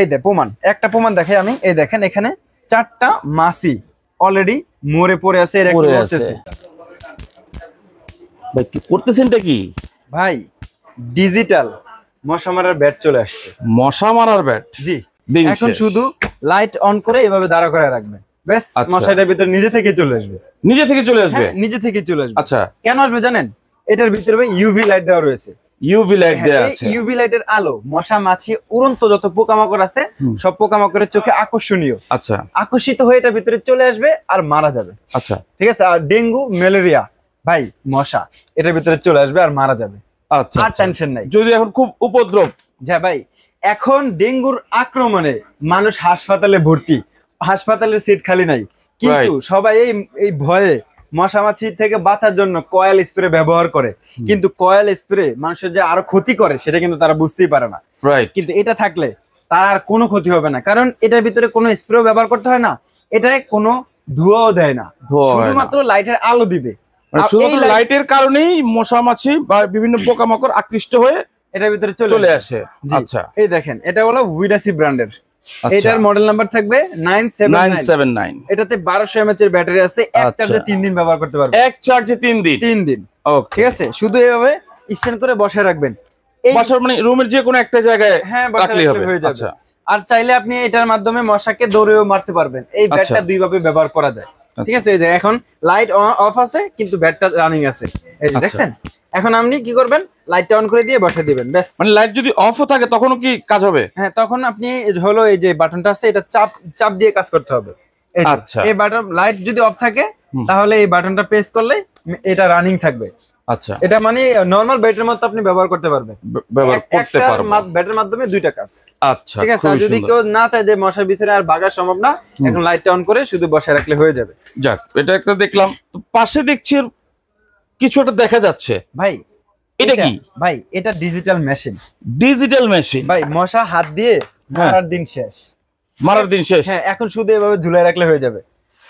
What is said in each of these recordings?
এই দে প্রমাণ, একটা প্রমাণ দেখাই আমি। এই দেখেন এখানে 4টা মাছি অলরেডি মরে পড়ে আছে। ভাই কি করতেছেনটা কি ভাই? ডিজিটাল মশা মারার ব্যাট চলে আসছে। মশা মারার ব্যাট? জি। এখন শুধু লাইট অন করে এভাবে দাঁড়া করে রাখবেন, বেশ মশাটার ভিতরে নিজে থেকে চলে আসবে। নিজে থেকে চলে আসবে? নিজে থেকে চলে আসবে। আচ্ছা, কেন আসবে জানেন? এটার ভিতরে ভাই ইউভি লাইট দেওয়া রয়েছে। ইউভি লাইট দেওয়া আছে। ইউভি লাইটের আলো মশা মাছি উড়ন্ত যত পোকামাকড় আছে সব পোকামাকড়ের চোখে আকর্ষণীয়। আচ্ছা, আকর্ষিত হয়ে এটার ভিতরে চলে আসবে আর মারা যাবে। আচ্ছা, ঠিক আছে। আর ডেঙ্গু ম্যালেরিয়া ভাই মশা এটার ভিতরে চলে আসবে আর মারা যাবে। আচ্ছা, আর টেনশন নাই। যদি এখন খুব উপদ্রব যা ভাই, এখন ডেঙ্গুর আক্রমণে মানুষ হাসপাতালে ভর্তি, হাসপাতালের সিট খালি নাই, কিন্তু সবাই এই ভয়ে মশা মাছি থেকে বাঁচার জন্য কয়েল স্প্রে ব্যবহার করে। কিন্তু কয়েল স্প্রে মানুষের যে আরো ক্ষতি করে সেটা কিন্তু তারা বুঝতেই পারে না। কিন্তু এটা থাকলে তার আর কোনো ক্ষতি হবে না, কারণ এটার ভিতরে কোনো স্প্রে ব্যবহার করতে হয় না, এটায় কোনো ধোঁয়াও দেয় না, শুধুমাত্র লাইটের আলো দিবে। লাইটের কারণেই মশা মাছি বা বিভিন্ন পোকামাকড় আকৃষ্ট হয়ে এটার ভিতরে চলে আসে। আচ্ছা, এই দেখেন এটা হলো উইডাসি ব্র্যান্ডের। এটার মডেল নাম্বার থাকবে 979। এটাতে 1200 mAh এর ব্যাটারি আছে। এক চার্জে 3 দিন ব্যবহার করতে পারবেন। এক চার্জে 3 দিন। ওকে, ঠিক আছে। শুধু এইভাবে স্ট্যান্ড করে বসায় রাখবেন। এই বসার মানে রুমের যে কোনো একটা জায়গায় রাখলেই হয়ে যাবে। আর চাইলে আপনি এটার মাধ্যমে মশাকে দৌড়েও মারতে পারবেন। এই ব্যাটটা দুই ভাবে ব্যবহার করা যায়। ঠিক আছে, এই যে এখন লাইট অফ আছে কিন্তু ব্যাটটা রানিং আছে। এই যে দেখছেন, এখন আপনি কি করবেন? লাইটটা অন করে দিয়ে বসে দিবেন, ব্যাস। মানে লাইট যদি অফও থাকে তখনও কি কাজ হবে? হ্যাঁ, তখন আপনি হলো এই যে বাটনটা আছে এটা চাপ দিয়ে কাজ করতে হবে। আচ্ছা, এই বাটন লাইট যদি অফ থাকে তাহলে এই বাটনটা প্রেস করলে এটা রানিং থাকবে। আচ্ছা, এটা মানে নরমাল ব্যাটারির মতো আপনি ব্যবহার করতে পারবেন। ব্যাটারির মাধ্যমে দুইটা কাজ। আচ্ছা, ঠিক আছে। আর যদি কেউ না চায় যে মশার পিছনে আর ভাগা সম্ভব না, এখন লাইটটা অন করে শুধু বসায় রাখলে হয়ে যাবে। যাক, এটা একটা দেখলাম। পাশে দেখছি কিছু একটা দেখা যাচ্ছে ভাই। এটা কি ভাই? এটা ডিজিটাল মেশিন। ডিজিটাল মেশিন ভাই, মশা হাত দিয়ে মারার দিন শেষ। হ্যাঁ, এখন শুধু এভাবে ঝুলাই রাখলে হয়ে যাবে।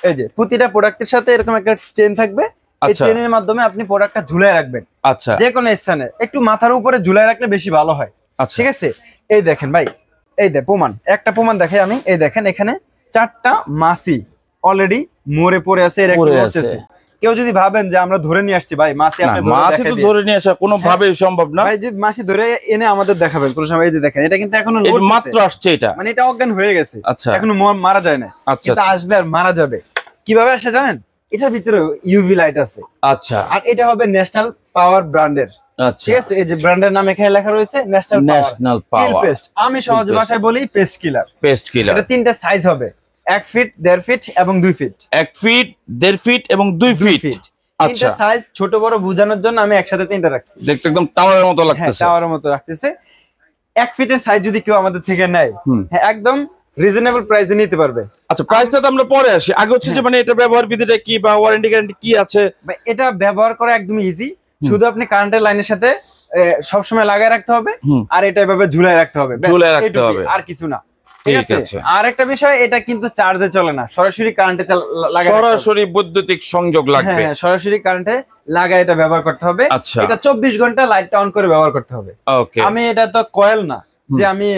এই যে প্রতিটা প্রোডাক্টের সাথে এরকম একটা চেন থাকবে। এই চেনের মাধ্যমে আপনি প্রোডাক্টটা ঝুলাই রাখবেন। আচ্ছা, যে কোনো স্থানে একটু মাথার উপরে ঝুলাই রাখলে বেশি ভালো হয়। ঠিক আছে, এই দেখেন ভাই, এই দে প্রমাণ, একটা প্রমাণ দেখাই আমি। এই দেখেন এখানে 4টা মাছি অলরেডি মরে পড়ে আছে। কেউ যদি ভাবেন যে আমরা ধরে নিয়ে আসছি, ভাই মাছি আপনি ধরে নিয়ে আসা কোনোভাবেই সম্ভব না ভাই। যে মাছি ধরে এনে আমাদের দেখাবেন কোন সময়। এই যে দেখেন, এটা কিন্তু এখনো মাত্র আসছে, এটা মানে এটা অজ্ঞান হয়ে গেছে। আচ্ছা, এখনো মারা যায় না। এটা আসবে আর মারা যাবে। কিভাবে আসে জানেন? এটার ভিতরে ইউভি লাইট আছে। আচ্ছা, আর এটা হবে ন্যাশনাল পাওয়ার ব্র্যান্ডের। ঠিক আছে, এই যে ব্র্যান্ডের নাম এখানে লেখা রয়েছে ন্যাশনাল পাওয়ার পেস্ট। আমি সহজ ভাষায় বলি পেস্ট কিলার। এটা 3টা সাইজ হবে, 1 ফিট, 1.5 ফিট এবং 2 ফিট। 1 ফিট, 1.5 ফিট এবং 2 ফিট। তিনটা সাইজ ছোট বড় বোঝানোর জন্য আমি একসাথে 3টা রাখছি। দেখতে একদম টাওয়ারের মতো লাগতেছে। টাওয়ারের মতো রাখতেছে। 1 ফিটের সাইজ যদি কেউ আমাদের থেকে নেয়, হ্যাঁ একদম রিজনেবল প্রাইসে নিতে পারবে। আচ্ছা, প্রাইসটা তো আমরা পরে আসি, আগে হচ্ছে যে মানে এটা ব্যবহার বিধিটা কি বা ওয়ারেন্টি গ্যারান্টি কি আছে? এটা ব্যবহার করা একদম ইজি। শুধু আপনি কারেন্টের লাইনের সাথে সব সময় লাগায় রাখতে হবে আর এটা এভাবে ঝুলায় রাখতে হবে, আর কিছু না। ঠিক আছে। আর একটা বিষয়, এটা কিন্তু চার্জে চলে না, সরাসরি কারেন্টে লাগায়, সরাসরি বৈদ্যুতিক সংযোগ লাগবে। হ্যাঁ, সরাসরি কারেন্টে লাগায় এটা ব্যবহার করতে হবে। এটা 24 ঘন্টা লাইটটা অন করে ব্যবহার করতে হবে। আমি এটা তো কয়েল না যে আমি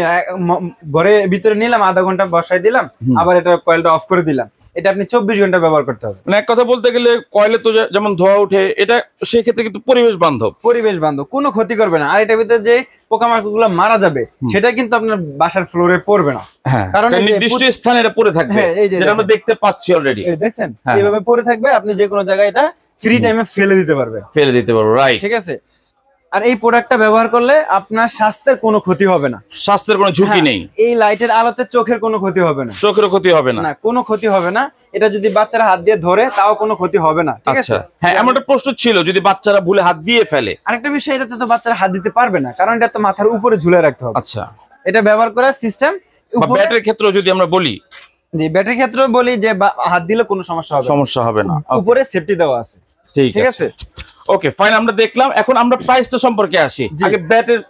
ঘরে ভিতরে নিলাম, আধা ঘন্টা বসাই দিলাম, আবার এটা কয়েলটা অফ করে দিলাম। এটা আপনি 24 ঘন্টা ব্যবহার করতে হবে। মানে এক কথা বলতে গেলে কয়েলে তো যেমন ধোঁয়া ওঠে, এটা সেই ক্ষেত্রে কিন্তু পরিবেশ বান্ধব, কোনো ক্ষতি করবে না। আর এটার ভিতরে যে পোকামাকড় গুলো মারা যাবে সেটা কিন্তু আপনার বাসার ফ্লোরে পড়বে না, কারণ নির্দিষ্ট স্থানে এটা পড়ে থাকবে। যেটা আমরা দেখতে পাচ্ছি অলরেডি, দেখছেন এইভাবে পড়ে থাকবে। আপনি যে কোনো জায়গায় এটা ফ্রি টাইমে ফেলে দিতে পারবেন। রাইট, ঠিক আছে। আর এই প্রোডাক্টটা ব্যবহার করলে আপনার স্বাস্থ্যের কোনো ক্ষতি হবে না, স্বাস্থ্যের কোনো ঝুঁকি নেই। এই লাইটের আলোতে চোখের কোনো ক্ষতি হবে না, চোখের ক্ষতি হবে না, কোনো ক্ষতি হবে না। এটা যদি বাচ্চারা হাত দিয়ে ধরে তাও কোনো ক্ষতি হবে না। ঠিক আছে। হ্যাঁ, এমন একটা প্রশ্ন ছিল, যদি বাচ্চারা ভুলে হাত দিয়ে ফেলে। আরেকটা বিষয়, এটাতে তো বাচ্চারা হাত দিতে পারবে না, কারণ এটা তো মাথার উপরে ঝুলে রাখতে হবে। আচ্ছা, এটা ব্যবহার করার সিস্টেম। ব্যাটারির ক্ষেত্রে যদি আমরা বলি, জি ব্যাটারির ক্ষেত্রে বলি যে হাত দিলে কোনো সমস্যা হবে না, উপরে সেফটি দেওয়া আছে। ঠিক আছে। ওকে, ফাইন, আমরা দেখলাম। এখন আমরা প্রাইসটা সম্পর্কে আসি। আগে ব্যাটের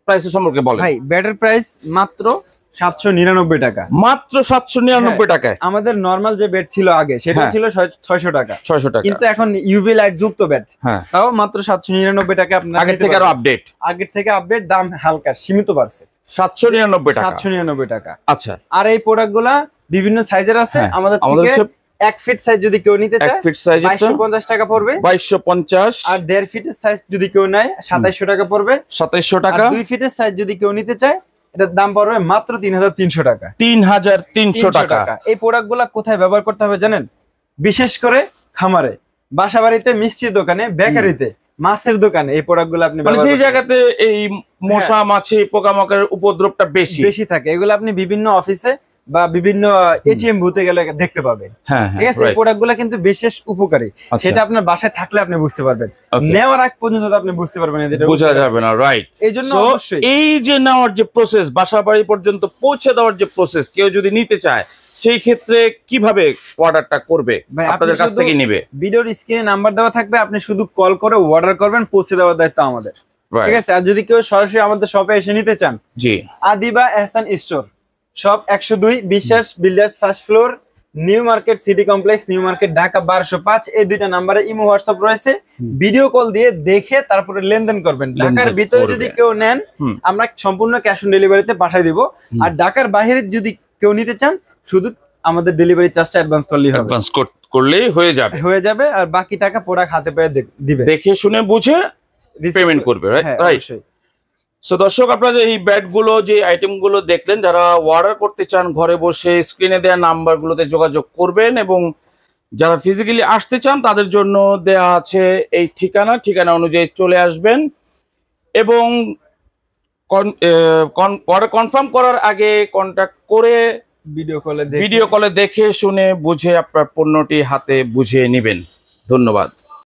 প্রাইসটা সম্পর্কে বলেন ভাই। ব্যাটের প্রাইস মাত্র 799 টাকা। মাত্র 799 টাকায়। আমাদের নরমাল যে ব্যাট ছিল আগে সেটা ছিল 600 টাকা। কিন্তু এখন ইউভি লাইট যুক্ত ব্যাট, তাও মাত্র 799 টাকা। আপনার আগের থেকে আরো আপডেট, দাম হালকা সীমিত বাড়ছে। 799 টাকা। 799 টাকা। আচ্ছা, আর এই প্রোডাক্টগুলা বিভিন্ন সাইজের আছে। আমাদের থেকে 1 ফিট সাইজ যদি কেউ নিতে চায় 1 ফিট সাইজ 2250 টাকা পড়বে। 2250। আর 1.5 ফিটের সাইজ যদি কেউ নেয় 2700 টাকা পড়বে। 2700 টাকা। আর 2 ফিটের সাইজ যদি কেউ নিতে চায় এটার দাম পড়বে মাত্র 3300 টাকা। 3300 টাকা। এই প্রোডাক্টগুলা কোথায় ব্যবহার করতে হবে জানেন? বিশেষ করে খামারে, বাসাবাড়িতে, মিষ্টির দোকানে, বেকারিতে, মাছের দোকানে এই প্রোডাক্টগুলো আপনি মানে যে জায়গাতে এই মশা মাছি পোকামাকড়ের উপদ্রবটা বেশি থাকে, এগুলো আপনি বিভিন্ন অফিসে বা বিভিন্ন এটিএম বুথে গেলে দেখতে পাবেন। ঠিক আছে, এই প্রোডাক্টগুলো কিন্তু বিশেষ উপকারী। সেটা আপনার বাসায় থাকলে আপনি বুঝতে পারবেন, নেওয়ার আগ পর্যন্ত আপনি বুঝতে পারবেন না, এটা বোঝা যাবে না। রাইট। এইজন্য অবশ্যই এই যে নেওয়ার যে প্রসেস, বাসাবাড়ি পর্যন্ত পৌঁছে দেওয়ার যে প্রসেস, কেউ যদি নিতে চায় সেই ক্ষেত্রে কিভাবে অর্ডারটা করবে? আপনাদের কাছ থেকে নেবে। ভিডিওর স্ক্রিনে নাম্বার দেওয়া থাকবে, আপনি শুধু কল করে অর্ডার করবেন, পৌঁছে দেওয়ার দায়িত্ব আমাদের। ঠিক আছে। আর যদি কেউ সরাসরি আমাদের শপে এসে নিতে চান, জি, আদিবা এহসান স্টোর, শপ 102 বিশ্বাস builders, first floor, new market city complex, new market, Dhaka 1205। এই দুইটা নাম্বারে ইমো হোয়াটসঅ্যাপ রয়েছে। ভিডিও কল দিয়ে দেখে তারপরে লেনদেন করবেন। ঢাকার ভিতরে যদি কেউ নেন আমরা সম্পূর্ণ ক্যাশ অন ডেলিভারিতে পাঠিয়ে দিব। আর ঢাকার বাইরে যদি কেউ নিতে চান শুধু আমাদের ডেলিভারি চার্জটা অ্যাডভান্স করলেই হবে। অ্যাডভান্স করলেই হয়ে যাবে। আর বাকি টাকা প্রোডাক্ট হাতে পেয়ে দিবে, দেখে শুনে বুঝে পেমেন্ট করবে। রাইট। সো দর্শক, আপনারা এই ব্যাটগুলো, যে আইটেমগুলো দেখলেন, যারা অর্ডার করতে চান ঘরে বসে স্ক্রিনে দেওয়া নাম্বারগুলোতে যোগাযোগ করবেন, এবং যারা ফিজিক্যালি আসতে চান তাদের জন্য দেয়া আছে এই ঠিকানা অনুযায়ী চলে আসবেন। এবং অর্ডার কনফার্ম করার আগে কন্ট্যাক্ট করে ভিডিও কলে দেখে শুনে বুঝে আপনার পণ্যটি হাতে বুঝে নেবেন। ধন্যবাদ।